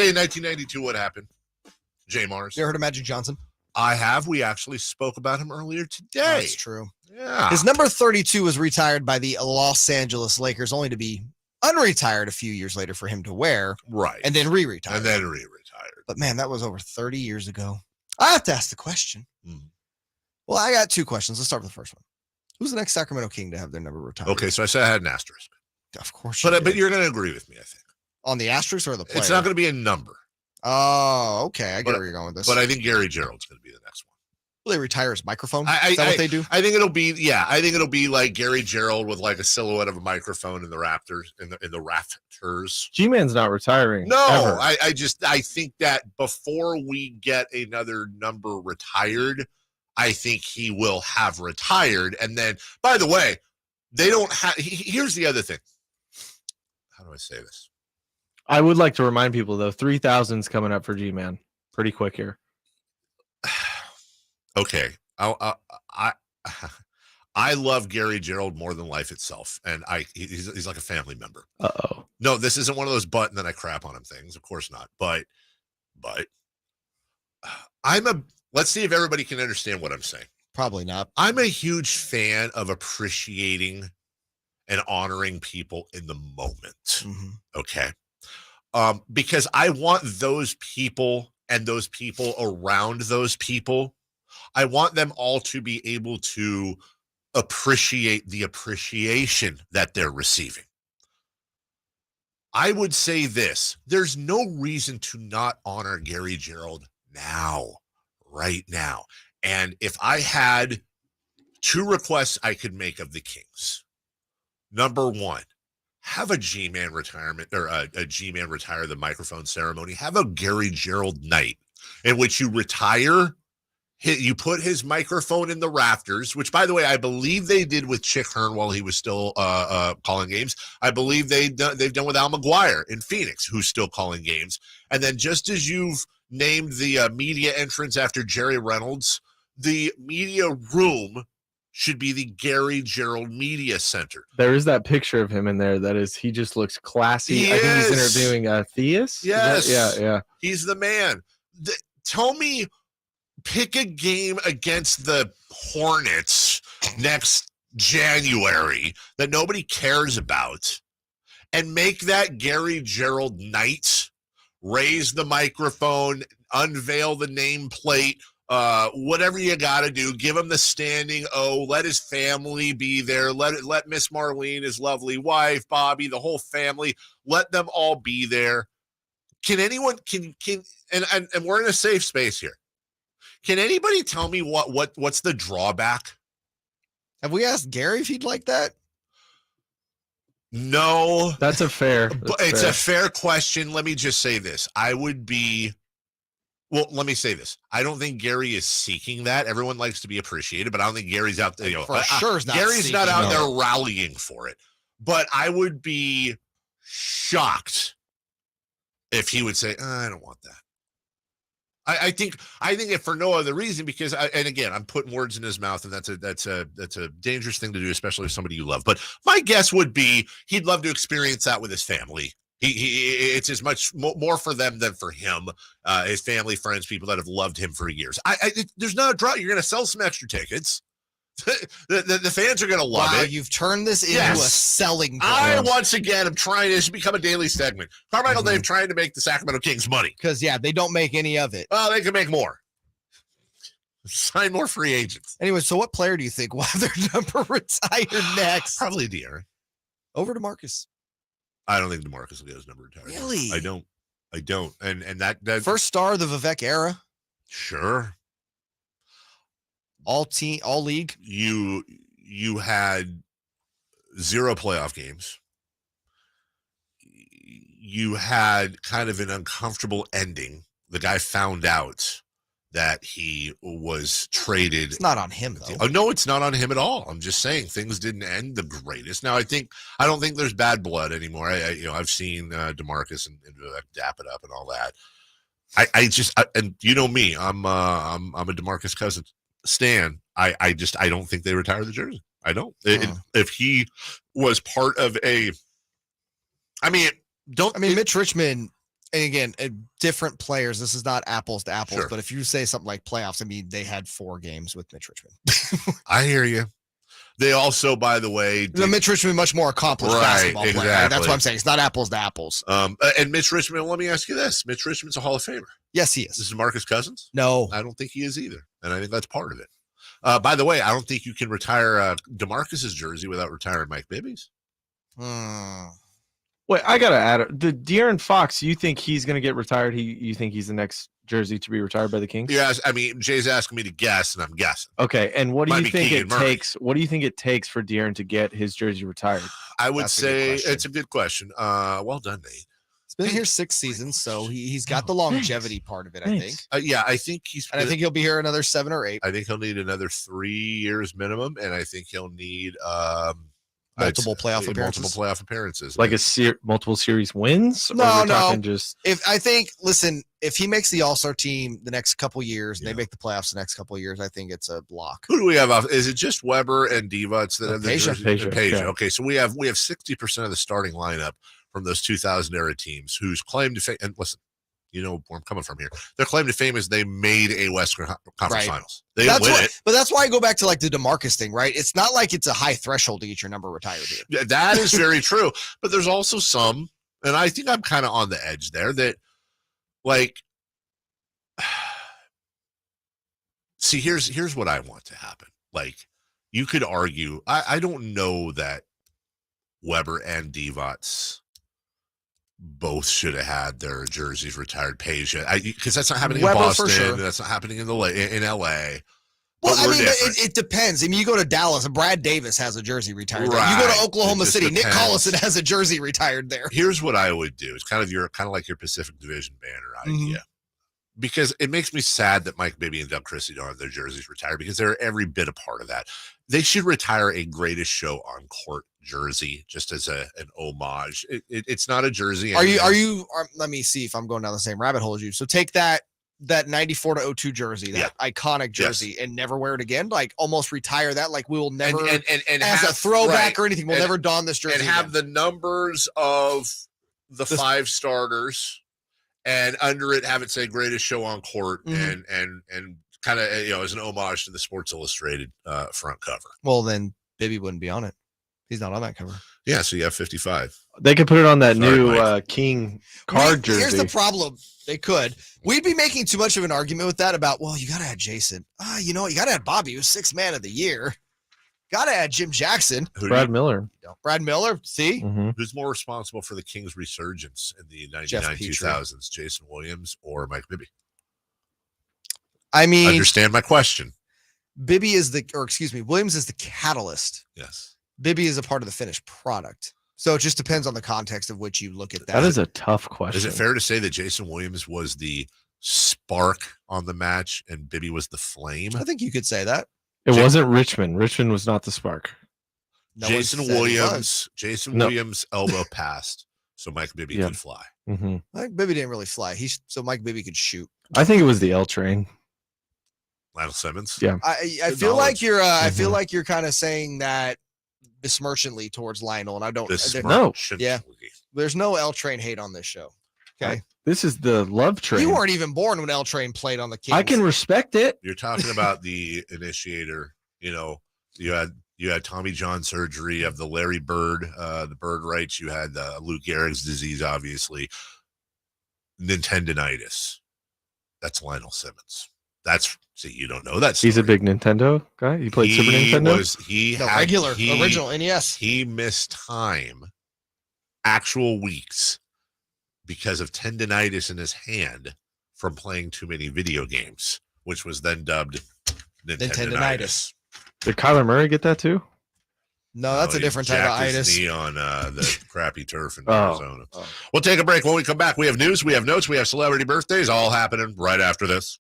in 1992, what happened? J. Mars. You ever heard of Magic Johnson? I have. We actually spoke about him earlier today. That's true. Yeah. His number 32 was retired by the Los Angeles Lakers, only to be unretired a few years later for him to wear. Right. And then re-retired. But man, that was over 30 years ago. I have to ask the question. Well, I got two questions. Let's start with the first one. Who's the next Sacramento King to have their number retired? Okay, so I said I had an asterisk. Of course. But you're going to agree with me, I think. On the asterisk or the player? It's not going to be a number. Oh, okay. I get where you're going with this. But I think Gary Gerald's going to be the next one. Will they retire his microphone? Is that what they do? I think it'll be like Gary Gerald with like a silhouette of a microphone in the Raptors in the rafters. G-Man's not retiring. No, ever. I think that before we get another number retired, I think he will have retired. And then, by the way, they don't have. Here's the other thing. How do I say this? I would like to remind people though, 3,000's coming up for G-Man pretty quick here. Okay, I love Gary Gerald more than life itself, and he's like a family member. Uh-oh. No, this isn't one of those but and then I crap on him things. Of course not. But let's see if everybody can understand what I'm saying. Probably not. I'm a huge fan of appreciating and honoring people in the moment. Mm-hmm. Okay. Because I want those people and those people around those people, I want them all to be able to appreciate the appreciation that they're receiving. I would say this, there's no reason to not honor Gary Gerald now, right now. And if I had two requests I could make of the Kings, number one, have a G-Man retirement or a G-Man retire the microphone ceremony. Have a Gary Gerald night in which you retire. You put his microphone in the rafters, which, by the way, I believe they did with Chick Hearn while he was still calling games. I believe they've done with Al McGuire in Phoenix, who's still calling games. And then just as you've named the media entrance after Jerry Reynolds, the media room should be the Gary Gerald Media Center. There is that picture of him in there. He just looks classy. I think he's interviewing Theus. Yes. Yeah. He's the man. Tell me, pick a game against the Hornets next January that nobody cares about and make that Gary Gerald night. Raise the microphone, unveil the nameplate, whatever you got to do. Give him the standing O. Let his family be there. Let Miss Marlene, his lovely wife, Bobby, the whole family, let them all be there. Can anyone and we're in a safe space here. Can anybody tell me what's the drawback? Have we asked Gary if he'd like that? No. That's a fair. A fair question. Let me just say this. Let me say this. I don't think Gary is seeking that. Everyone likes to be appreciated, but I don't think Gary's out there. Gary's not out there rallying for it. But I would be shocked if he would say, I don't want that. I think if for no other reason, because and again, I'm putting words in his mouth, and that's a dangerous thing to do, especially with somebody you love. But my guess would be he'd love to experience that with his family. It's as much more for them than for him, his family, friends, people that have loved him for years. There's not a draw. You're going to sell some extra tickets. The fans are going to love it. You've turned this into a selling point. Once again, I'm trying to become a daily segment. Carmichael Dave trying to make the Sacramento Kings money. Because, they don't make any of it. Well, they can make more. Sign more free agents. Anyway, so what player do you think will have their number retired next? Probably De'Aaron. Over DeMarcus. I don't think DeMarcus will get his number retired. Really? I don't. And that first star of the Vivek era. Sure. All league. You had 0 playoff games. You had kind of an uncomfortable ending. The guy found out that he was traded. It's not on him, though. Oh, no, it's not on him at all. I'm just saying things didn't end the greatest. Now, I don't think there's bad blood anymore. I've seen DeMarcus and dap it up and all that. And you know me, I'm a DeMarcus Cousins stan. I don't think they retire the jersey. I don't. If he was part of Mitch Richmond And again, different players. This is not apples to apples, Sure. but if you say something like playoffs, I mean, they had 4 games with Mitch Richmond. I hear you. They also, by the way, Mitch Richmond, much more accomplished basketball player. Exactly. That's what I'm saying. It's not apples to apples. And Mitch Richmond, let me ask you this. Mitch Richmond's a Hall of Famer. Yes, he This is. is DeMarcus Cousins? No. I don't think he is either. And I think that's part of it. By the way, I don't think you can retire DeMarcus's jersey without retiring Mike Bibby's. Wait, I got to add the De'Aaron Fox. You think he's going to get retired? You think he's the next jersey to be retired by the Kings? Yes. I mean, Jay's asking me to guess, and I'm guessing. Okay. And what do Might you be think Keegan it Murray. takes? What do you think it takes for De'Aaron to get his jersey retired? I would That's a good say question. it's a good question. Well done, Nate. He's been here 6 seasons, so he's got the longevity part of it, I think. Yeah, I think he's. And I think he'll be here another 7 or 8. I think he'll need another 3 years minimum, and I think he'll need Multiple playoff appearances. Multiple playoff appearances, Like multiple series wins? No, or we're no. talking just If he makes the All-Star team the next couple years and Yeah. they make the playoffs the next couple of years, I think it's a block. Who do we have off? Is it just Weber and Divac that have the Peja. jersey? Peja, Peja. yeah. Okay, so we have 60% of the starting lineup from those 2000 era teams whose claim to fame, and listen, you know where I'm coming from here. Their claim to fame is they made a Western Conference Right. Finals. They didn't win it. But that's why I go back to like the DeMarcus thing, right? It's not like it's a high threshold to get your number retired here. Yeah, that is very true. But there's also some, and I think I'm kind of on the edge there, that like, see, here's what I want to happen. Like, you could argue, I don't know that Weber and Divac both should have had their jerseys retired. Peja, because that's not happening Weber in for Boston. sure. That's not happening in LA. Well, But I we're mean, different. it depends. I mean, you go to Dallas, and Brad Davis has a jersey retired there. You go Right. to Oklahoma It just City, Nick depends. Collison has a jersey retired there. Here's what I would do. It's kind of like your Pacific Division banner idea. Because it makes me sad that Mike Bibby and Doug Christie don't have their jerseys retired, because they're every bit a part of that. They should retire a Greatest Show on Court jersey just as an homage. It's not a jersey. Are you? Let me see if I'm going down the same rabbit hole as you. So take that 94 to 02 jersey, that iconic jersey, and never wear it again. Like almost retire that. Like we will never, and as have, a throwback right, or anything, we'll never don this jersey and have again. the numbers of the 5 starters, and under it have it say Greatest Show on Court, and kind of as an homage to the Sports Illustrated front cover. Well, then Bibby wouldn't be on it. He's not on that cover. Yeah, so you have 55. they could put it on that Sorry, new Mike. King card jersey. Here's the problem. They could. We'd be making too much of an argument with that about, well, you got to add Jason. You know what? You got to add Bobby, who's 6th man of the year. Got to add Jim Jackson. Brad Miller. Brad Miller. See? Mhm. Who's more responsible for the Kings' resurgence in the Jeff 2000s, Jason Williams or Mike Bibby? I mean, Understand my question. Williams is the catalyst. Yes. Bibby is a part of the finished product. So it just depends on the context of which you look at that. That is a tough question. Is it fair to say that Jason Williams was the spark on the match and Bibby was the flame? I think you could say that. It wasn't Richmond. Richmond was not the spark. No one Jason said he Williams. was. Jason Williams elbow passed, so Mike Bibby Yeah. could fly. Mm-hmm. I think Bibby didn't really fly. So Mike Bibby could shoot. I think it was the L train. Lionel Simmons. Yeah. I Good feel like knowledge. you're I feel Mhm. like you're kind of saying that besmirchingly towards Lionel, and I don't. No. Yeah. There's no L Train hate on this show. Okay, This is the love train. you weren't even born when L Train played on the Kings. I can respect it. You're talking about the initiator. You had Tommy John surgery of the Larry Bird, the Bird rights. You had Lou Gehrig's disease, obviously. Nintendonitis. That's Lionel Simmons. You don't know that. He's a story. big Nintendo guy. He played Super Nintendo. The original NES. He missed time, actual weeks, because of tendonitis in his hand from playing too many video games, which was then dubbed Nintendonitis. Did Kyler Murray get that too? No, that's a He different type of jacked his itis. knee on the crappy turf in Oh. Arizona. We'll take a break. When we come back, we have news, we have notes, we have celebrity birthdays, all happening right after this.